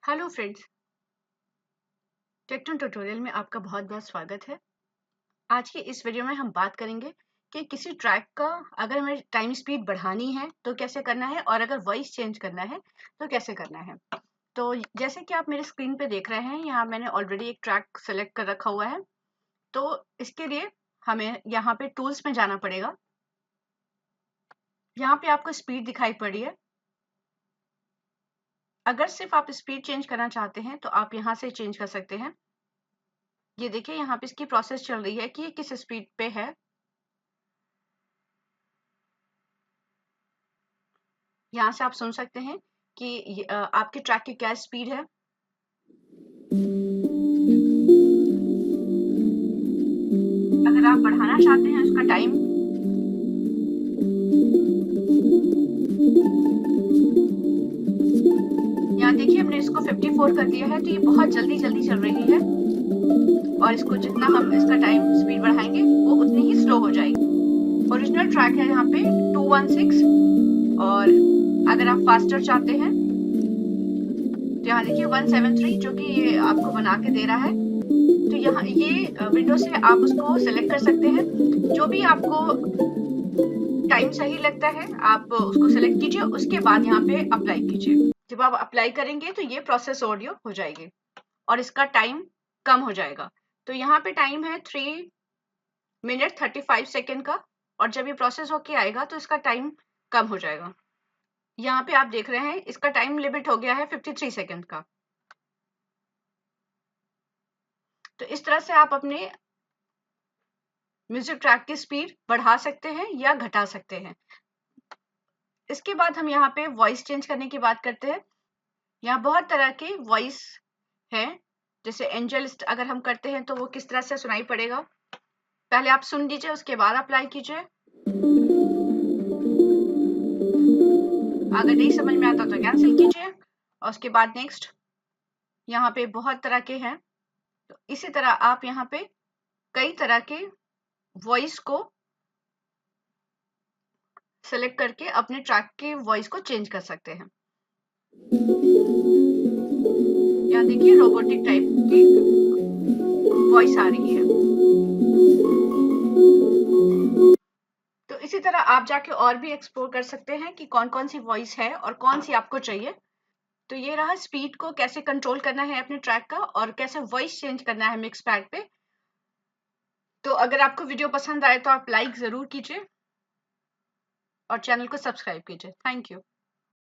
Hello friends, टेक्टोन tutorial में आपका बहुत बहुत स्वागत है। आज की इस वीडियो में हम बात करेंगे कि किसी ट्रैक का अगर हमें टाइम स्पीड बढ़ानी है तो कैसे करना है और अगर वॉइस चेंज करना है तो कैसे करना है। तो जैसे कि आप मेरे स्क्रीन पे देख रहे हैं, यहाँ मैंने ऑलरेडी एक ट्रैक सेलेक्ट कर रखा हुआ है। तो इसके लिए हमें यहाँ पे टूल्स में जाना पड़ेगा। यहाँ पे आपको स्पीड दिखाई पड़ी है। अगर सिर्फ आप स्पीड चेंज करना चाहते हैं तो आप यहाँ से चेंज कर सकते हैं। ये देखिए, यहाँ पे इसकी प्रोसेस चल रही है कि ये किस स्पीड पे है। यहाँ से आप सुन सकते हैं कि आपके ट्रैक की क्या स्पीड है। अगर आप बढ़ाना चाहते हैं उसका टाइम, यहाँ देखिए हमने इसको 54 कर दिया है, तो ये बहुत जल्दी जल्दी चल रही है और इसको जितना हम इसका टाइम स्पीड बढ़ाएंगे वो उतनी ही स्लो हो जाएगी। ओरिजिनल ट्रैक है यहाँ पे 216 और अगर आप फास्टर चाहते हैं तो यहाँ देखिए 173 जो कि ये आपको बना के दे रहा है। तो यहाँ ये विंडो से आप उसको सेलेक्ट कर सकते हैं। जो भी आपको टाइम सही लगता है आप उसको सेलेक्ट कीजिए, उसके बाद यहाँ पे अप्लाई कीजिए। जब आप अप्लाई करेंगे तो ये प्रोसेस ऑडियो हो जाएगी और इसका टाइम कम हो जाएगा। तो यहाँ पे टाइम है 3 मिनट 35 सेकेंड का और जब ये प्रोसेस होके आएगा तो इसका टाइम कम हो जाएगा। यहाँ पे आप देख रहे हैं इसका टाइम लिमिट हो गया है 53 सेकेंड का। तो इस तरह से आप अपने म्यूजिक ट्रैक की स्पीड बढ़ा सकते हैं या घटा सकते हैं। इसके बाद हम यहाँ पे वॉइस चेंज करने की बात करते हैं। यहाँ बहुत तरह के वॉइस है। जैसे एंजल अगर हम करते हैं तो वो किस तरह से सुनाई पड़ेगा, पहले आप सुन लीजिए, उसके बाद अप्लाई कीजिए। अगर नहीं समझ में आता तो कैंसिल कीजिए और उसके बाद नेक्स्ट। यहाँ पे बहुत तरह के हैं, तो इसी तरह आप यहाँ पे कई तरह के वॉइस को सेलेक्ट करके अपने ट्रैक के वॉइस को चेंज कर सकते हैं। यहाँ देखिए रोबोटिक टाइप की वॉइस आ रही है। तो इसी तरह आप जाके और भी एक्सप्लोर कर सकते हैं कि कौन कौन सी वॉइस है और कौन सी आपको चाहिए। तो ये रहा स्पीड को कैसे कंट्रोल करना है अपने ट्रैक का और कैसे वॉइस चेंज करना है मिक्स पैड पे। तो अगर आपको वीडियो पसंद आए तो आप लाइक जरूर कीजिए और चैनल को सब्सक्राइब कीजिए। Thank you.